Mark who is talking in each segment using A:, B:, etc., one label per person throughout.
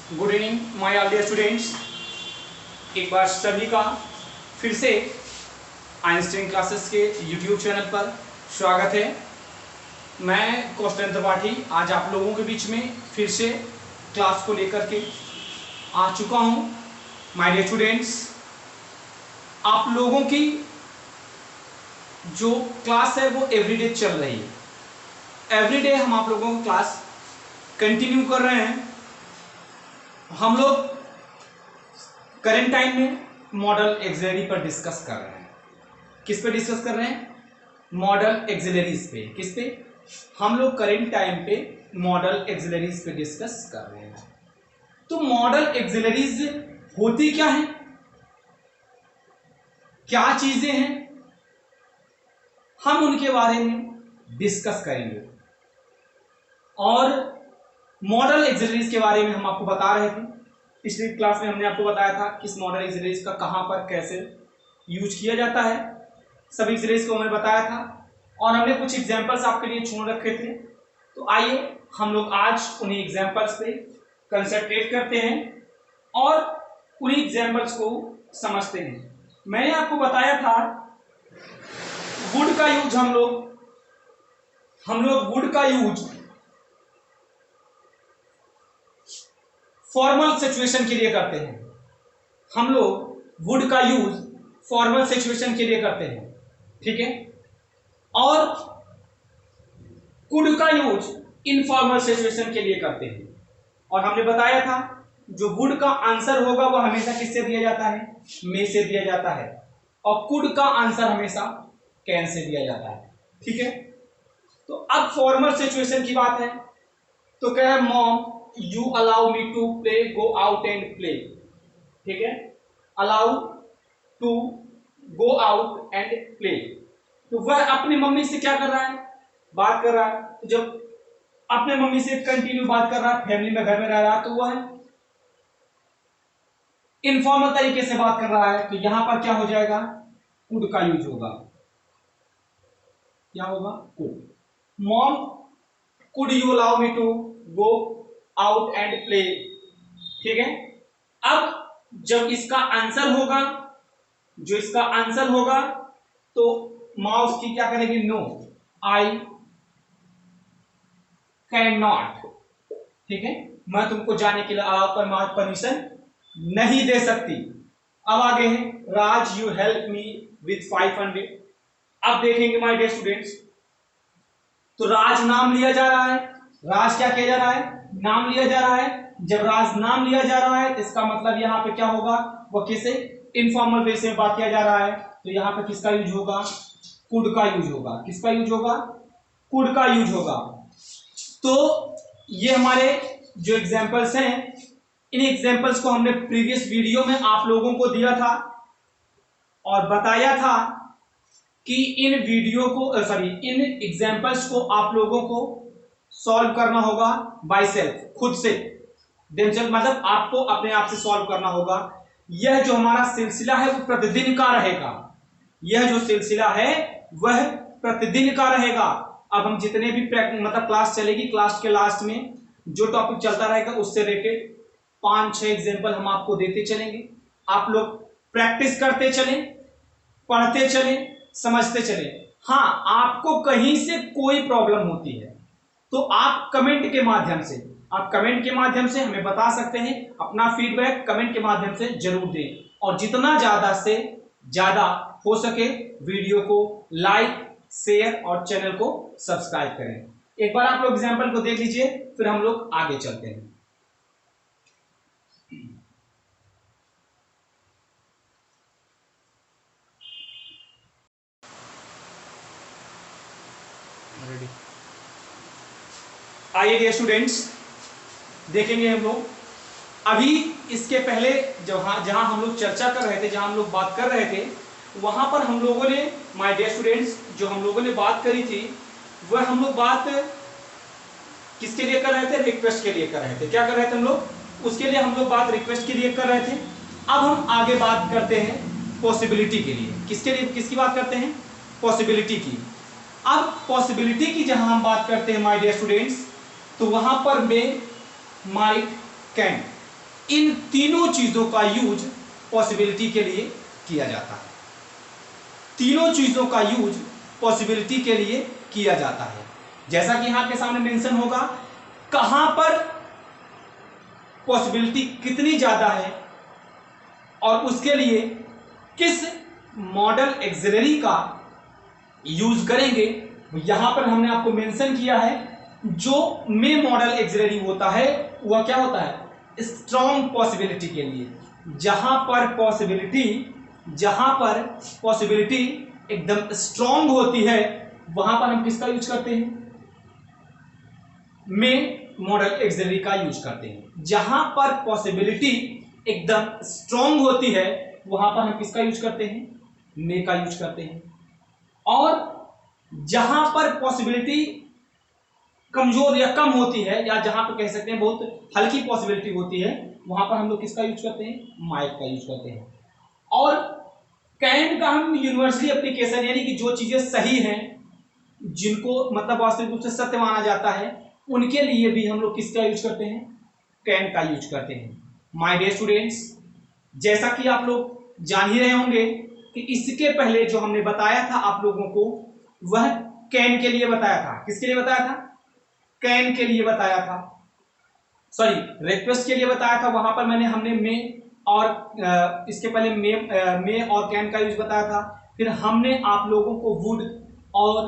A: Good evening my all dear students. एक बार सभी का फिर से आइंस्टाइन क्लासेस के यूट्यूब चैनल पर स्वागत है। मैं कौशलेंद्र त्रिपाठी आज आप लोगों के बीच में फिर से क्लास को लेकर के आ चुका हूं। माय डियर स्टूडेंट्स, आप लोगों की जो क्लास है वो एवरीडे चल रही है। एवरीडे हम आप लोगों को क्लास कंटिन्यू कर रहे हैं। हम लोग करंट टाइम में मॉडल एक्सिलरी पर डिस्कस कर रहे हैं। किस पे डिस्कस कर रहे हैं? मॉडल एक्सिलरीज पे। किस पे? हम लोग करंट टाइम पे मॉडल एक्सिलरीज पे डिस्कस कर रहे हैं। तो मॉडल एक्सिलरीज होती क्या है, क्या चीजें हैं, हम उनके बारे में डिस्कस करेंगे। और मॉडल एक्सिलरीज के बारे में हम आपको बता रहे थे। पिछली क्लास में हमने आपको बताया था किस मॉडल एक्सिलरीज का कहां पर कैसे यूज किया जाता है, सब एक्सिलरीज को हमने बताया था और हमने कुछ एग्जांपल्स आपके लिए छोड़ रखे थे। तो आइए हम लोग आज उन्हीं एग्जांपल्स पे कंसंट्रेट करते हैं और उन्हीं एग्जांपल्स को समझते हैं। मैंने आपको बताया था वुड का यूज हम लोग वुड का यूज फॉर्मल सिचुएशन के लिए करते हैं। हम लोग वुड का यूज फॉर्मल सिचुएशन के लिए करते हैं, ठीक है। और कुड का यूज इनफॉर्मल सिचुएशन के लिए करते हैं। और हमने बताया था जो वुड का आंसर होगा वह हमेशा किससे दिया जाता है? मे से दिया जाता है। और कुड का आंसर हमेशा कैन से दिया जाता है, ठीक है। तो अब फॉर्मल सिचुएशन की बात है तो कह रहा है mom you allow me to play, go out and play, ठीक है। Allow to go out and play, तो वह अपनी मम्मी से क्या कर रहा है? बात कर रहा है। तो जब अपने मम्मी से कंटिन्यू बात कर रहा है, फैमिली में घर में रह रहा है, तो वह इनफॉर्मल तरीके से बात कर रहा है। तो यहां पर क्या हो जाएगा? कुड का यूज होगा। क्या होगा? Could. Mom could you allow me to go out and play, ठीक है। अब जब इसका आंसर होगा, जो इसका आंसर होगा तो माँ उसकी क्या करेगी? नो, आई कैन नॉट, ठीक है। मैं तुमको जाने के लिए परमिशन नहीं दे सकती। अब आगे है राज यू हेल्प मी विथ 500। अब देखेंगे माय डियर स्टूडेंट्स, तो राज नाम लिया जा रहा है। राज क्या किया जा रहा है? नाम लिया जा रहा है। जब राज नाम लिया जा रहा है तो इसका मतलब यहां पे क्या होगा? वो किसे इनफॉर्मल वे से बात किया जा रहा है। तो यहां पे किसका यूज होगा? कुड का यूज होगा। किसका यूज होगा? कुड का यूज होगा। तो ये हमारे जो एग्जांपल्स हैं, इन एग्जांपल्स को हमने प्रीवियस वीडियो में आप लोगों को दिया था और बताया था कि इन एग्जांपल्स को आप लोगों को सॉल्व करना होगा बाय सेल्फ, खुद से, मतलब आपको अपने आप से सॉल्व करना होगा। यह जो हमारा सिलसिला है वो प्रतिदिन का रहेगा। यह जो सिलसिला है वह प्रतिदिन का रहेगा। अब हम जितने भी क्लास चलेगी, क्लास के लास्ट में जो टॉपिक चलता रहेगा उससे रिलेटेड 5-6 एग्जाम्पल हम आपको देते चलेंगे। आप लोग प्रैक्टिस करते चलें, पढ़ते चलें, समझते चलें। हाँ, आपको कहीं से कोई प्रॉब्लम होती है तो आप कमेंट के माध्यम से हमें बता सकते हैं। अपना फीडबैक कमेंट के माध्यम से जरूर दें और जितना ज्यादा से ज्यादा हो सके वीडियो को लाइक, शेयर और चैनल को सब्सक्राइब करें। एक बार आप लोग एग्जांपल को देख लीजिए, फिर हम लोग आगे चलते हैं। आइए डियर स्टूडेंट्स, देखेंगे हम लोग अभी इसके पहले जहां हम लोग चर्चा कर रहे थे, जहां हम लोग बात कर रहे थे, वहां पर हम लोगों ने माय डियर स्टूडेंट्स जो हम लोगों ने बात करी थी वह हम लोग बात किसके लिए कर रहे थे? रिक्वेस्ट के लिए कर रहे थे। क्या कर रहे थे हम लोग? उसके लिए हम लोग बात रिक्वेस्ट के लिए कर रहे थे। अब हम आगे बात करते हैं पॉसिबिलिटी के लिए। किसके लिए? किसकी बात करते हैं? पॉसिबिलिटी की। अब पॉसिबिलिटी की जहां हम बात करते हैं माय डियर स्टूडेंट्स, तो वहां पर मे, माइट, कैन, इन तीनों चीजों का यूज पॉसिबिलिटी के लिए किया जाता है। तीनों चीजों का यूज पॉसिबिलिटी के लिए किया जाता है। जैसा कि यहां आपके सामने मेंशन होगा, कहां पर पॉसिबिलिटी कितनी ज्यादा है और उसके लिए किस मॉडल एक्सिलरी का यूज करेंगे, यहां पर हमने आपको मेंशन किया है। जो में मॉडल एक्सिलरी होता है वह क्या होता है, स्ट्रॉन्ग पॉसिबिलिटी के लिए। जहां पर पॉसिबिलिटी एकदम स्ट्रॉन्ग होती है वहां पर हम किसका यूज करते हैं, में मॉडल एक्सिलरी का यूज करते हैं। जहां पर पॉसिबिलिटी एकदम स्ट्रॉन्ग होती है वहां पर हम किसका यूज करते हैं, में का यूज करते हैं। और जहां पर पॉसिबिलिटी कमजोर या कम होती है, या जहां पर कह सकते हैं बहुत हल्की पॉसिबिलिटी होती है, वहां पर हम लोग किसका यूज करते हैं, माइक का यूज करते हैं। और कैन का हम यूनिवर्सली एप्लीकेशन, यानी कि जो चीजें सही हैं, जिनको मतलब वास्तविक रूप से सत्य माना जाता है, उनके लिए भी हम लोग किसका यूज करते हैं, कैन का यूज करते हैं। माय डियर स्टूडेंट्स, जैसा कि आप लोग जान ही रहे होंगे कि इसके पहले जो हमने बताया था आप लोगों को, वह कैन के लिए बताया था। किसके लिए बताया था, कैन के लिए बताया था, सॉरी रिक्वेस्ट के लिए बताया था। वहां पर हमने में और इसके पहले में और कैन का यूज बताया था। फिर हमने आप लोगों को वुड और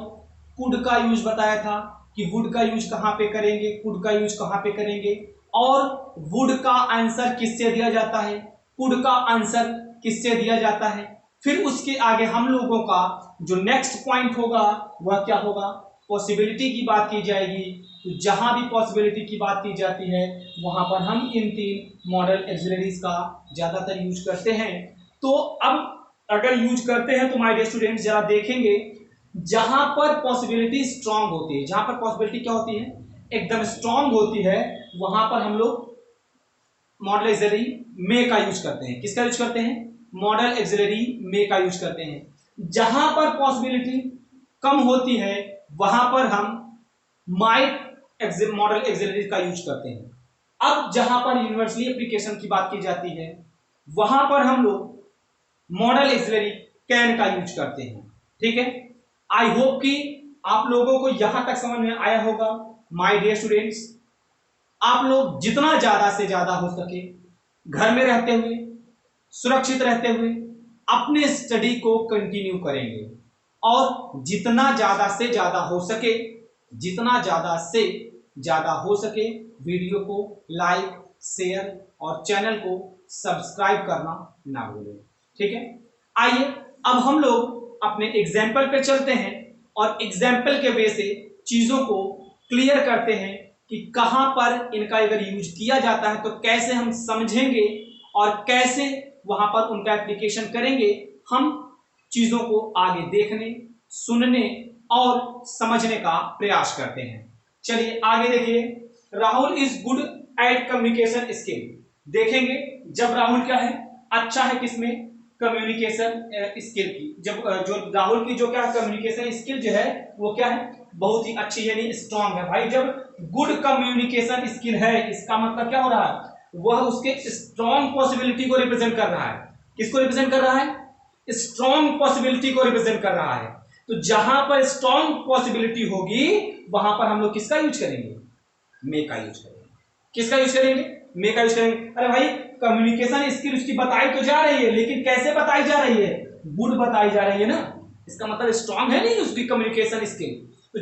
A: कुड का यूज बताया था कि वुड का यूज कहां पे करेंगे, कुड का यूज कहां पे करेंगे, और वुड का आंसर किससे दिया जाता है, कुड का आंसर किससे दिया जाता है। फिर उसके आगे हम लोगों का जो नेक्स्ट पॉइंट होगा वह क्या होगा, पॉसिबिलिटी की बात की जाएगी। तो जहां भी पॉसिबिलिटी की बात की जाती है वहां पर हम इन तीन मॉडल एक्सिलरीज का ज्यादातर यूज करते हैं। तो अब अगर यूज करते हैं तो माय डियर स्टूडेंट्स जरा देखेंगे, जहां पर पॉसिबिलिटी स्ट्रांग होती है, जहां पर पॉसिबिलिटी क्या होती है, एकदम स्ट्रांग होती है, वहां पर हम लोग मॉडल एक्सिलरी में का यूज करते हैं। किसका यूज करते हैं, मॉडल एक्सिलरी में का यूज करते हैं। जहां पर पॉसिबिलिटी कम होती है वहां पर हम माइट मॉडल एक्सिलरी का यूज करते हैं। अब जहां पर यूनिवर्सली एप्लीकेशन की बात की जाती है वहां पर हम लोग मॉडल एक्सिलरी कैन का यूज करते हैं। ठीक है, आई होप कि आप लोगों को यहां तक समझ में आया होगा। माय डियर स्टूडेंट्स, आप लोग जितना ज्यादा से ज्यादा हो सके घर में रहते हुए, सुरक्षित रहते हुए अपने स्टडी को कंटिन्यू करेंगे, और जितना ज्यादा से ज्यादा हो सके, जितना ज्यादा से ज्यादा हो सके वीडियो को लाइक, शेयर और चैनल को सब्सक्राइब करना ना भूलें। ठीक है, आइए अब हम लोग अपने एग्जाम्पल पे चलते हैं और एग्जाम्पल के वे से चीजों को क्लियर करते हैं कि कहां पर इनका अगर यूज किया जाता है तो कैसे हम समझेंगे और कैसे वहां पर उनका एप्लीकेशन करेंगे। हम चीजों को आगे देखने, सुनने और समझने का प्रयास करते हैं। चलिए आगे देखिए, Rahul is good at communication skill. देखेंगे जब राहुल क्या है, अच्छा है किसमें, कम्युनिकेशन स्किल की। जब जो राहुल की जो क्या कम्युनिकेशन स्किल जो है वो क्या है, बहुत ही अच्छी यानी स्ट्रांग है। भाई जब गुड कम्युनिकेशन स्किल है इसका मतलब क्या हो रहा है, वह उसके स्ट्रांग पॉसिबिलिटी को रिप्रेजेंट कर रहा है। किसको रिप्रेजेंट कर रहा है, स्ट्रांग पॉसिबिलिटी को रिप्रेजेंट कर रहा है। तो जहां पर स्ट्रांग पॉसिबिलिटी होगी वहां पर हम लोग किसका यूज करेंगे, मे का यूज करेंगे। किसका यूज करेंगे, मे का यूज करेंगे। अरे भाई कम्युनिकेशन स्किल उसकी बताई तो जा रही है, लेकिन कैसे बताई जा रही है, गुड बताई जा रही है ना, इसका मतलब स्ट्रांग है नहीं उसकी कम्युनिकेशन स्किल। तो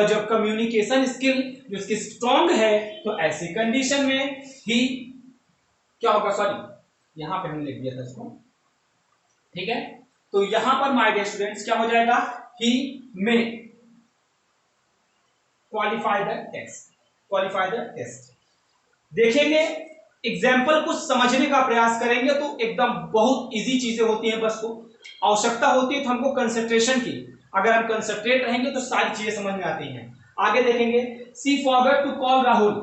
A: जब कम्युनिकेशन स्किल जो उसकी स्ट्रांग है तो ऐसी कंडीशन में ही क्या होगा, सॉरी यहां पे हमने लिख दिया था इसको। ठीक है, तो यहां पर माय डियर स्टूडेंट्स क्या हो जाएगा, he may qualify the test, qualify the test. देखेंगे एग्जाम्पल को समझने का प्रयास करेंगे तो एकदम बहुत इजी चीजें होती हैं, बस को आवश्यकता होती है तो हमको कंसंट्रेशन की। अगर हम कंसंट्रेट रहेंगे तो सारी चीजें समझ में आती हैं। आगे देखेंगे, सी फॉरगॉट टू कॉल राहुल,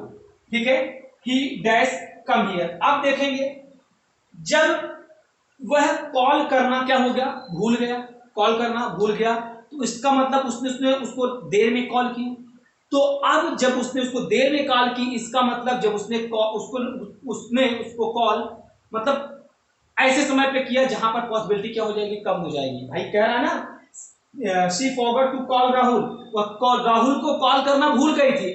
A: ठीक है, ही डैश कम हियर। अब देखेंगे जब वह कॉल करना क्या हो गया, भूल गया, कॉल करना भूल गया, तो इसका मतलब उसने उसको देर में कॉल की, तो अब जब उसने उसको देर में कॉल की, इसका मतलब जब उसने उसको कॉल मतलब ऐसे समय पे किया जहां पर पॉसिबिलिटी क्या हो जाएगी, कम हो जाएगी। भाई कह रहा है ना, she forgot to call Rahul, वह राहुल को कॉल करना भूल गई थी।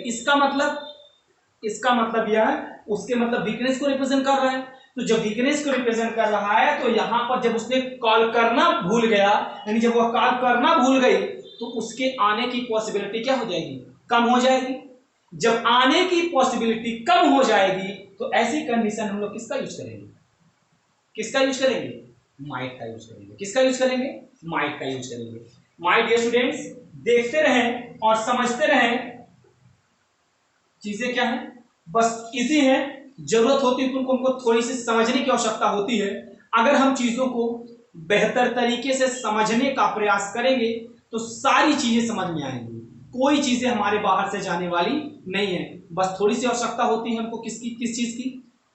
A: इसका मतलब यह है, उसके मतलब वीकनेस को रिप्रेजेंट कर रहा है। तो जब वीकनेस को रिप्रेजेंट कर रहा है तो यहां पर जब उसने कॉल करना भूल गया, यानी जब वह कॉल करना भूल गई, तो उसके आने की पॉसिबिलिटी क्या हो जाएगी, कम हो जाएगी। जब आने की पॉसिबिलिटी कम हो जाएगी तो ऐसी कंडीशन हम लोग किसका यूज करेंगे, माइट का यूज करेंगे। किसका यूज करेंगे, माइट का यूज करेंगे। माय डियर स्टूडेंट्स, देखते रहें और समझते रहें चीजें क्या है, बस इजी है। जरूरत होती है तो उनको थोड़ी सी समझने की आवश्यकता होती है। अगर हम चीजों को बेहतर तरीके से समझने का प्रयास करेंगे तो सारी चीजें समझ में आएंगी, कोई चीजें हमारे बाहर से जाने वाली नहीं है। बस थोड़ी सी आवश्यकता होती है हमको किसकी, किस चीज की,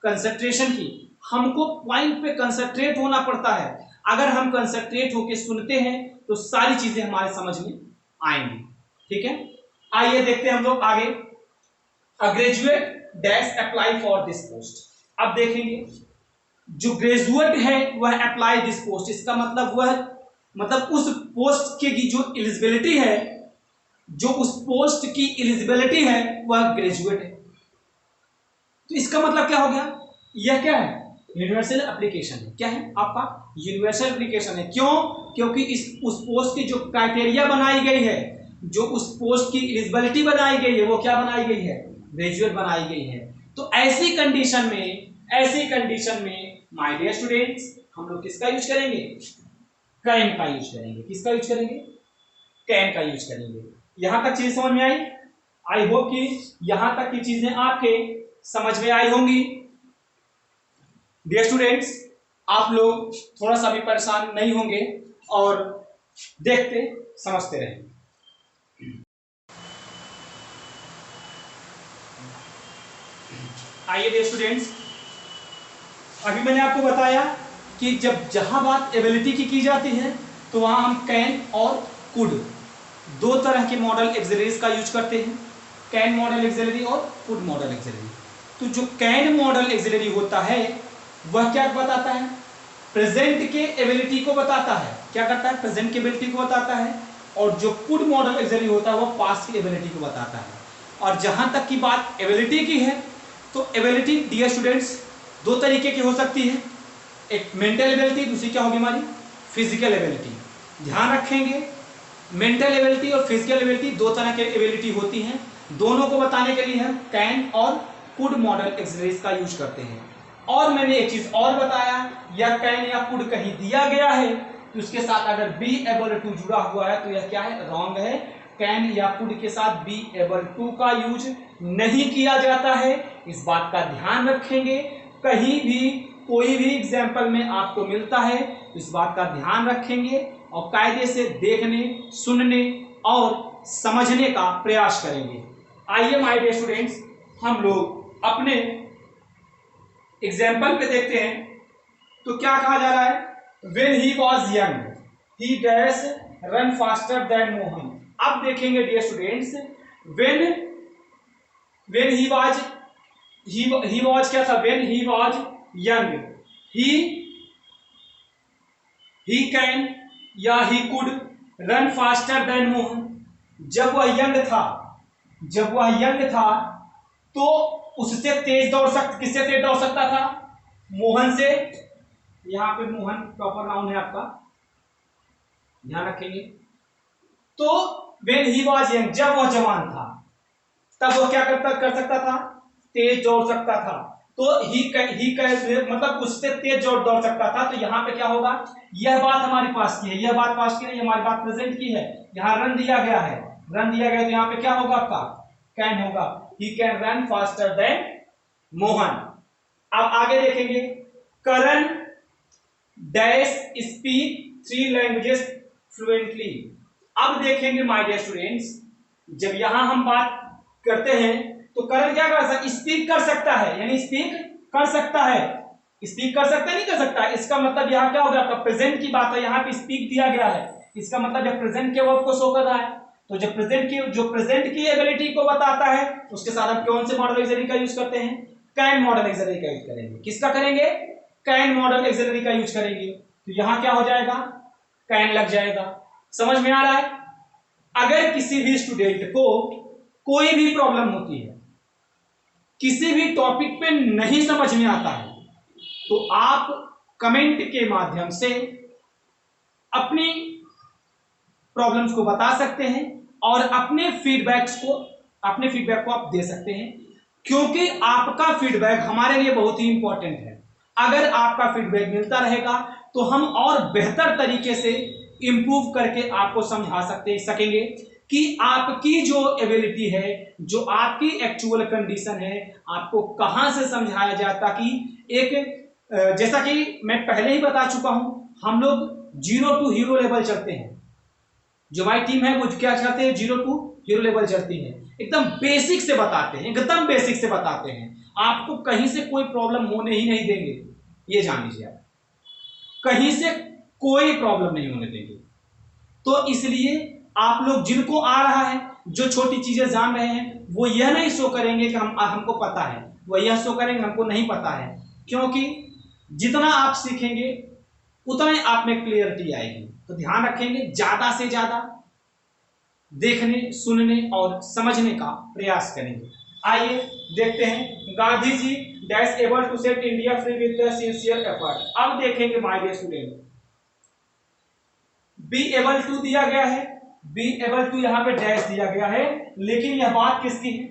A: कंसंट्रेशन की। हमको पॉइंट पे कंसंट्रेट होना पड़ता है। अगर हम कंसंट्रेट होकर सुनते हैं तो सारी चीजें हमारे समझ में आएंगी। ठीक है, आइए देखते हैं हम लोग आगे। A graduate dash apply for this post. अब देखेंगे जो ग्रेजुएट है वह अप्लाई दिस पोस्ट, इसका मतलब वह मतलब उस पोस्ट की जो एलिजिबिलिटी है, जो उस पोस्ट की एलिजिबिलिटी है वह ग्रेजुएट है। तो इसका मतलब क्या हो गया, यह क्या है, यूनिवर्सल एप्लीकेशन है। क्या है आपका, यूनिवर्सल एप्लीकेशन है। क्यों, क्योंकि उस पोस्ट की जो क्राइटेरिया बनाई गई है, जो उस पोस्ट की एलिजिबिलिटी बनाई गई है, वो क्या बनाई गई है, ग्रेजुएट बनाई गई है। तो ऐसी कंडीशन में माय डियर स्टूडेंट्स हम लोग किसका यूज करेंगे, कैन का यूज करेंगे। किसका यूज करेंगे, कैन का यूज करेंगे। यहां तक चीज समझ में आई? आई होप कि यहां तक की चीजें आपके समझ में आई होंगी। डियर स्टूडेंट्स, आप लोग थोड़ा सा भी परेशान नहीं होंगे और देखते समझते रहेंगे। आइए डियर स्टूडेंट्स, अभी मैंने आपको बताया कि जहां बात एबिलिटी की जाती है तो वहां हम कैन और कुड, दो तरह के मॉडल एक्सिलरीज का यूज करते हैं, कैन मॉडल एक्सिलरी और कुड मॉडल एक्सिलरी। तो जो कैन मॉडल एक्सिलरी होता है वह क्या बताता है, प्रेजेंट के एबिलिटी को बताता है। क्या करता है, प्रेजेंट की एबिलिटी को बताता है। और जो कुड मॉडल एक्सिलरी होता है वह पास्ट की एबिलिटी को बताता है। और जहां तक की बात एबिलिटी की है तो एबिलिटी डियर स्टूडेंट्स दो तरीके की हो सकती है, एक मेंटल एबिलिटी, दूसरी क्या होगी हमारी फिजिकल एबिलिटी। ध्यान रखेंगे, मेंटल एबिलिटी और फिजिकल एबिलिटी दो तरह की एबिलिटी होती हैं। दोनों को बताने के लिए हम कैन और कुड मॉडल एक्सिलरीज का यूज करते हैं। और मैंने एक चीज और बताया, या कैन या कुड कहीं दिया गया है तो उसके साथ अगर बी एबल टू जुड़ा हुआ है तो यह क्या है, रॉन्ग है। कैन या कुड के साथ बी एबल टू का यूज नहीं किया जाता है, इस बात का ध्यान रखेंगे। कहीं भी कोई भी एग्जाम्पल में आपको मिलता है तो इस बात का ध्यान रखेंगे और कायदे से देखने, सुनने और समझने का प्रयास करेंगे। आइए माय डियर स्टूडेंट्स, हम लोग अपने एग्जाम्पल पे देखते हैं। तो क्या कहा जा रहा है, when he was young he dash run faster than Mohan. अब देखेंगे dear students, when he was क्या था, when he was young he can या he could run faster than Mohan. जब वह यंग था तो उससे तेज दौड़ किससे तेज दौड़ सकता था, मोहन से। यहां पे मोहन प्रॉपर नाउन है आपका, ध्यान रखेंगे। तो व्हेन ही वाज यंग, जब वह जवान था तब वह क्या कर सकता था, तेज दौड़ सकता था। तो ही मतलब उससे तेज दौड़ सकता था। तो यहाँ पे क्या होगा, यह बात हमारे पास की है, यह बात पास की नहीं, हमारी बात प्रेजेंट की है। यहाँ रन दिया गया है, तो यहाँ पे क्या होगा आपका, कैन होगा। He can run faster than Mohan. अब आगे देखेंगे, करण डैश स्पीक 3 लैंग्वेजेस फ्लुएंटली। अब देखेंगे माय डियर स्टूडेंट्स, जब यहां हम बात करते हैं तो करण क्या कर सकता, स्पीक कर सकता है, यानी स्पीक कर सकता है। स्पीक कर सकता है, नहीं कर सकता, इसका मतलब यहाँ क्या होगा, आपका प्रेजेंट की बात है, यहाँ पे स्पीक दिया गया है, इसका मतलब जब प्रेजेंट के वर्ब को शो कर रहा है तो जो प्रेजेंट की एबिलिटी को बताता है उसके साथ हम कौन से मॉडल ऑक्सिलरी का यूज करते हैं? कैन मॉडल ऑक्सिलरी का यूज करेंगे। किसका करेंगे? कैन मॉडल ऑक्सिलरी का यूज करेंगे। तो यहां क्या हो जाएगा? कैन लग जाएगा। समझ में आ रहा है? अगर किसी भी स्टूडेंट को कोई भी प्रॉब्लम होती है, किसी भी टॉपिक पे नहीं समझ में आता है, तो आप कमेंट के माध्यम से अपनी प्रॉब्लम्स को बता सकते हैं और अपने फीडबैक को आप दे सकते हैं, क्योंकि आपका फीडबैक हमारे लिए बहुत ही इंपॉर्टेंट है। अगर आपका फीडबैक मिलता रहेगा तो हम और बेहतर तरीके से इंप्रूव करके आपको समझा सकेंगे कि आपकी जो एबिलिटी है, जो आपकी एक्चुअल कंडीशन है, आपको कहां से समझाया जाए, ताकि एक जैसा कि मैं पहले ही बता चुका हूं, हम लोग 0 टू हीरो लेवल चलते हैं। जो हमारी टीम है वो क्या चाहते हैं? 0 टू हीरो लेवल चलती है। एकदम बेसिक से बताते हैं, एकदम बेसिक से बताते हैं। आपको कहीं से कोई प्रॉब्लम होने ही नहीं देंगे, ये जान लीजिए आप। कहीं से कोई प्रॉब्लम नहीं होने देंगे। तो इसलिए आप लोग जिनको आ रहा है, जो छोटी चीजें जान रहे हैं, वो यह नहीं शो करेंगे कि हमको पता है, वो यह शो करेंगे हमको नहीं पता है, क्योंकि जितना आप सीखेंगे उतना ही आप में क्लियरिटी आएगी। तो ध्यान रखेंगे, ज्यादा से ज्यादा देखने, सुनने और समझने का प्रयास करेंगे। आइए देखते हैं, Gandhi ji dash able to set India free with the sincere effort. अब देखेंगे my dear student, be able to दिया गया है, बी एबल टू यहां पे डैश दिया गया है, लेकिन यह बात किसकी है?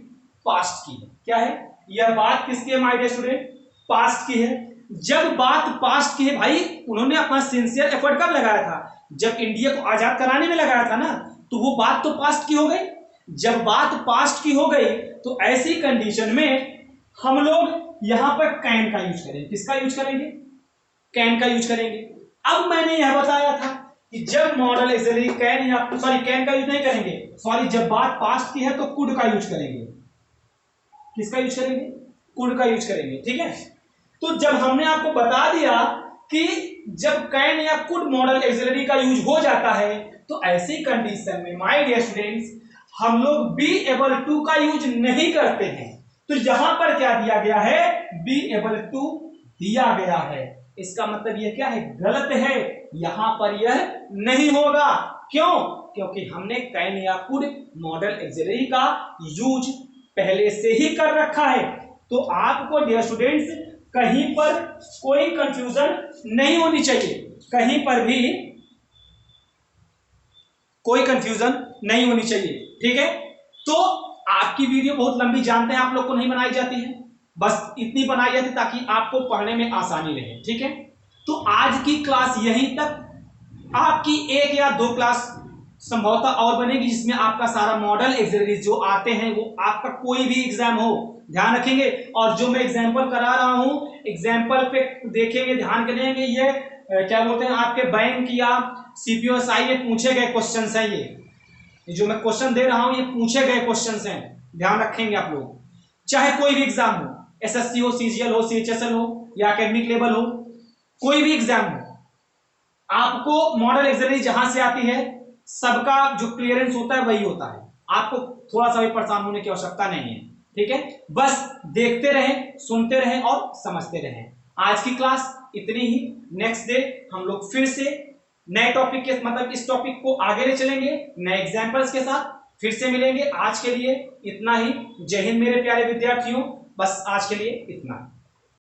A: पास्ट की है। क्या है यह बात? किसकी है माय डियर स्टूडेंट? पास्ट की है। जब बात पास्ट की है भाई, उन्होंने अपना सिंसियर एफर्ट कब लगाया था? जब इंडिया को आजाद कराने में लगाया था ना, तो वो बात तो पास्ट की हो गई। जब बात पास्ट की हो गई तो ऐसी कंडीशन में हम लोग यहां पर कैन का यूज करेंगे। किसका यूज करेंगे? कैन का यूज करेंगे। अब मैंने यह बताया था कि जब मॉडल ऑक्सिलरी कैन कैन का यूज नहीं करेंगे, जब बात पास्ट की है तो कुड का यूज करेंगे। किसका यूज करेंगे? कुड का यूज करेंगे। ठीक है, तो जब हमने आपको बता दिया कि जब कैन या कुड मॉडल ऑक्सिलरी का यूज हो जाता है, तो ऐसी कंडीशन में माय डियर स्टूडेंट्स हम लोग बी एबल टू का यूज नहीं करते हैं। तो यहां पर क्या दिया गया है? बी एबल टू दिया गया है। इसका मतलब यह क्या है? गलत है, यहां पर यह नहीं होगा। क्यों? क्योंकि हमने कैन या कुड मॉडल ऑक्सिलरी का यूज पहले से ही कर रखा है। तो आपको डियर स्टूडेंट्स कहीं पर कोई कंफ्यूजन नहीं होनी चाहिए, कहीं पर भी कोई कंफ्यूजन नहीं होनी चाहिए। ठीक है, तो आपकी वीडियो बहुत लंबी जानते हैं आप लोग को नहीं बनाई जाती है, बस इतनी बनाई जाती ताकि आपको पढ़ने में आसानी रहे। ठीक है, तो आज की क्लास यहीं तक। आपकी 1 या 2 क्लास संभवतः और बनेगी, जिसमें आपका सारा मॉडल ऑक्सिलरीज जो आते हैं वो आपका कोई भी एग्जाम हो ध्यान रखेंगे। और जो मैं एग्जाम्पल करा रहा हूं, एग्जाम्पल पे देखेंगे, ध्यान करेंगे, ये क्या बोलते हैं, आपके बैंक या सीपीओएसआई में पूछे गए क्वेश्चन हैं। ये जो मैं क्वेश्चन दे रहा हूं ये पूछे गए क्वेश्चन हैं, ध्यान रखेंगे आप लोग। चाहे कोई भी एग्जाम हो, एसएससी हो, सीजीएल हो, सीएचएसएल हो या एकेडमिक लेवल हो, कोई भी एग्जाम हो, आपको मॉडल ऑक्सिलरी जहां से आती है सबका जो क्लियरेंस होता है वही होता है। आपको थोड़ा सा भी परेशान होने की आवश्यकता नहीं है। ठीक है, बस देखते रहें, सुनते रहें और समझते रहें। आज की क्लास इतनी ही। नेक्स्ट डे हम लोग फिर से नए टॉपिक के मतलब इस टॉपिक को आगे ले चलेंगे, नए एग्जाम्पल्स के साथ फिर से मिलेंगे। आज के लिए इतना ही। जय हिंद मेरे प्यारे विद्यार्थियों, बस आज के लिए इतना।